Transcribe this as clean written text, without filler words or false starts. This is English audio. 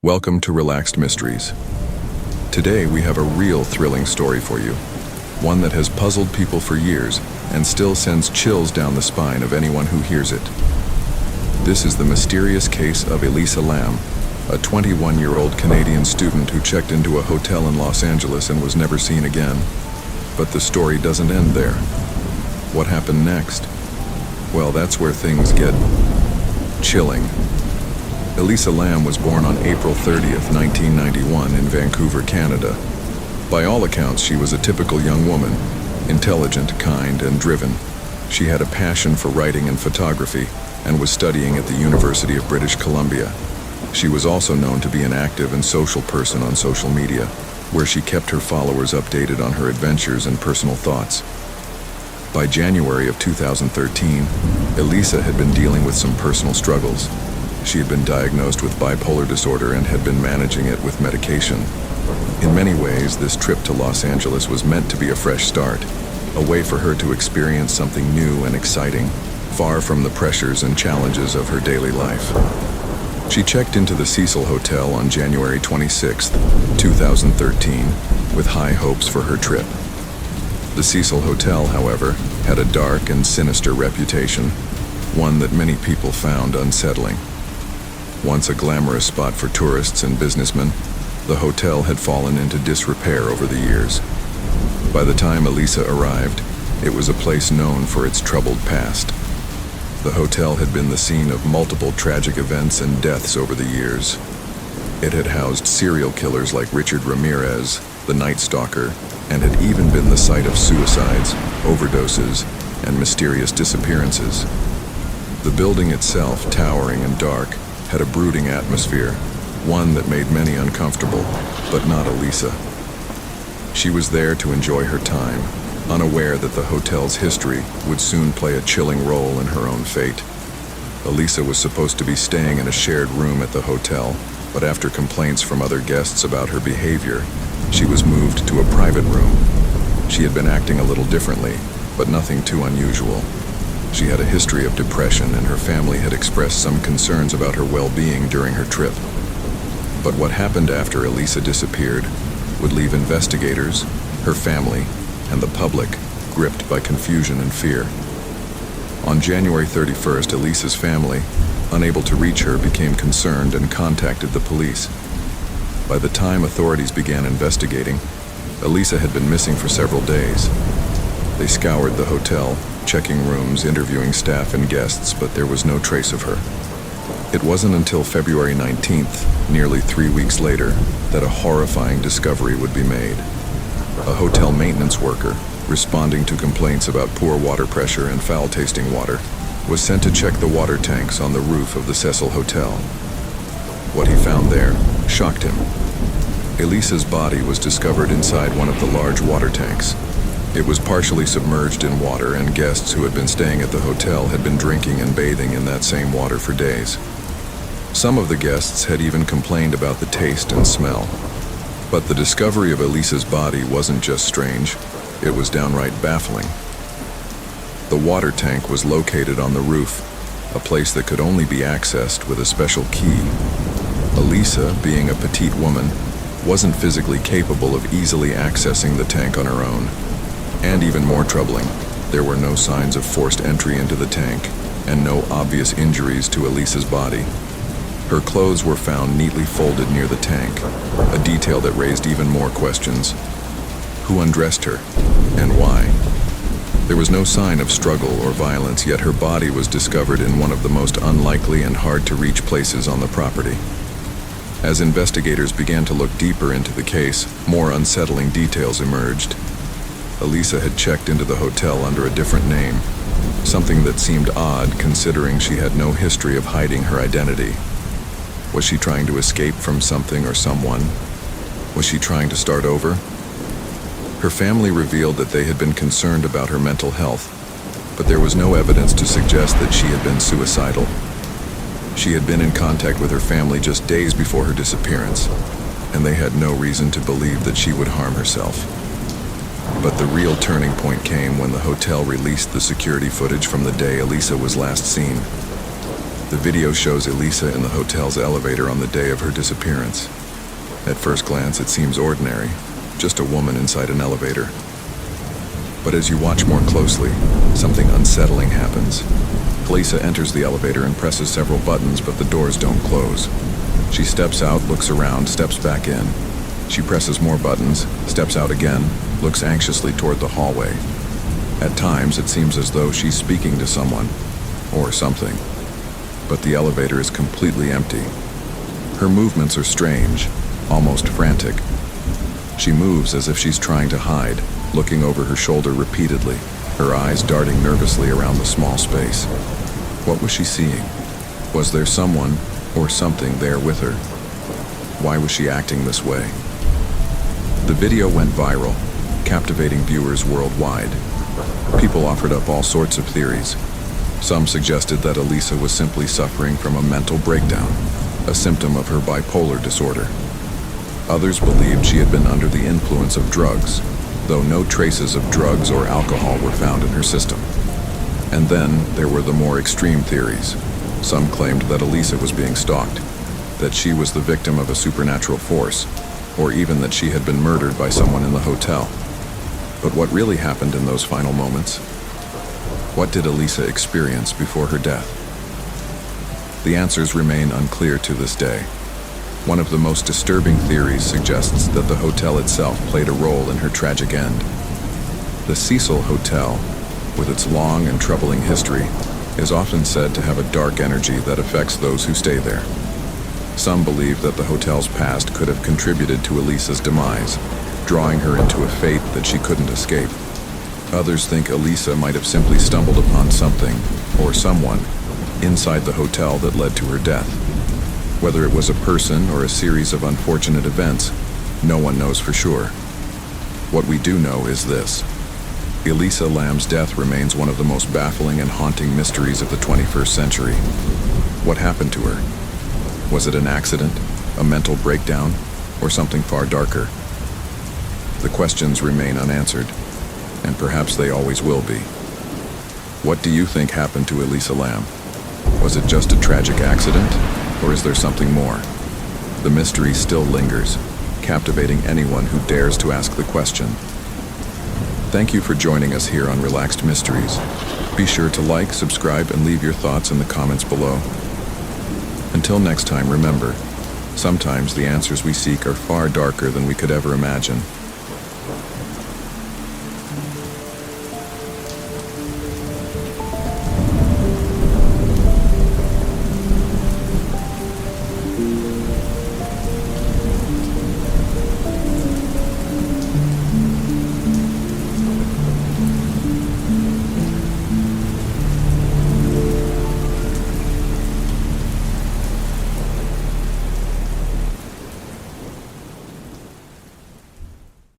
Welcome to Relaxed Mysteries. Today we have a real thrilling story for you, one that has puzzled people for years and still sends chills down the spine of anyone who hears it. This is the mysterious case of Elisa Lam, a 21-year-old Canadian student who checked into a hotel in Los Angeles and was never seen again. But the story doesn't end there. What happened next? Well, that's where things get chilling. Elisa Lam was born on April 30th, 1991 in Vancouver, Canada. By all accounts, she was a typical young woman, intelligent, kind, and driven. She had a passion for writing and photography and was studying at the University of British Columbia. She was also known to be an active and social person on social media, where she kept her followers updated on her adventures and personal thoughts. By January of 2013, Elisa had been dealing with some personal struggles. She had been diagnosed with bipolar disorder and had been managing it with medication. In many ways, this trip to Los Angeles was meant to be a fresh start, a way for her to experience something new and exciting, far from the pressures and challenges of her daily life. She checked into the Cecil Hotel on January 26, 2013, with high hopes for her trip. The Cecil Hotel, however, had a dark and sinister reputation, one that many people found unsettling. Once a glamorous spot for tourists and businessmen, the hotel had fallen into disrepair over the years. By the time Elisa arrived, it was a place known for its troubled past. The hotel had been the scene of multiple tragic events and deaths over the years. It had housed serial killers like Richard Ramirez, the Night Stalker, and had even been the site of suicides, overdoses, and mysterious disappearances. The building itself, towering and dark, had a brooding atmosphere, one that made many uncomfortable, but not Elisa. She was there to enjoy her time, unaware that the hotel's history would soon play a chilling role in her own fate. Elisa was supposed to be staying in a shared room at the hotel, but after complaints from other guests about her behavior, she was moved to a private room. She had been acting a little differently, but nothing too unusual. She had a history of depression, and her family had expressed some concerns about her well-being during her trip. But what happened after Elisa disappeared would leave investigators, her family, and the public gripped by confusion and fear. On January 31st, Elisa's family, unable to reach her, became concerned and contacted the police. By the time authorities began investigating, Elisa had been missing for several days. They scoured the hotel, checking rooms, interviewing staff and guests, but there was no trace of her. It wasn't until February 19th, nearly 3 weeks later, that a horrifying discovery would be made. A hotel maintenance worker, responding to complaints about poor water pressure and foul-tasting water, was sent to check the water tanks on the roof of the Cecil Hotel. What he found there shocked him. Elisa's body was discovered inside one of the large water tanks. It was partially submerged in water, and guests who had been staying at the hotel had been drinking and bathing in that same water for days. Some of the guests had even complained about the taste and smell. But the discovery of Elisa's body wasn't just strange, it was downright baffling. The water tank was located on the roof, a place that could only be accessed with a special key. Elisa, being a petite woman, wasn't physically capable of easily accessing the tank on her own. And even more troubling, there were no signs of forced entry into the tank, and no obvious injuries to Elisa's body. Her clothes were found neatly folded near the tank, a detail that raised even more questions. Who undressed her, and why? There was no sign of struggle or violence, yet her body was discovered in one of the most unlikely and hard-to-reach places on the property. As investigators began to look deeper into the case, more unsettling details emerged. Elisa had checked into the hotel under a different name, something that seemed odd considering she had no history of hiding her identity. Was she trying to escape from something or someone? Was she trying to start over? Her family revealed that they had been concerned about her mental health, but there was no evidence to suggest that she had been suicidal. She had been in contact with her family just days before her disappearance, and they had no reason to believe that she would harm herself. But the real turning point came when the hotel released the security footage from the day Elisa was last seen. The video shows Elisa in the hotel's elevator on the day of her disappearance. At first glance, it seems ordinary, just a woman inside an elevator. But as you watch more closely, something unsettling happens. Elisa enters the elevator and presses several buttons, but the doors don't close. She steps out, looks around, steps back in. She presses more buttons, steps out again, looks anxiously toward the hallway. At times, it seems as though she's speaking to someone, or something. But the elevator is completely empty. Her movements are strange, almost frantic. She moves as if she's trying to hide, looking over her shoulder repeatedly, her eyes darting nervously around the small space. What was she seeing? Was there someone or something there with her? Why was she acting this way? The video went viral, captivating viewers worldwide. People offered up all sorts of theories. Some suggested that Elisa was simply suffering from a mental breakdown, a symptom of her bipolar disorder. Others believed she had been under the influence of drugs, though no traces of drugs or alcohol were found in her system. And then there were the more extreme theories. Some claimed that Elisa was being stalked, that she was the victim of a supernatural force, or even that she had been murdered by someone in the hotel. But what really happened in those final moments? What did Elisa experience before her death? The answers remain unclear to this day. One of the most disturbing theories suggests that the hotel itself played a role in her tragic end. The Cecil Hotel, with its long and troubling history, is often said to have a dark energy that affects those who stay there. Some believe that the hotel's past could have contributed to Elisa's demise, drawing her into a fate that she couldn't escape. Others think Elisa might have simply stumbled upon something, or someone, inside the hotel that led to her death. Whether it was a person or a series of unfortunate events, no one knows for sure. What we do know is this: Elisa Lam's death remains one of the most baffling and haunting mysteries of the 21st century. What happened to her? Was it an accident, a mental breakdown, or something far darker? The questions remain unanswered, and perhaps they always will be. What do you think happened to Elisa Lam? Was it just a tragic accident, or is there something more? The mystery still lingers, captivating anyone who dares to ask the question. Thank you for joining us here on Relaxed Mysteries. Be sure to like, subscribe, and leave your thoughts in the comments below. Until next time, remember, sometimes the answers we seek are far darker than we could ever imagine.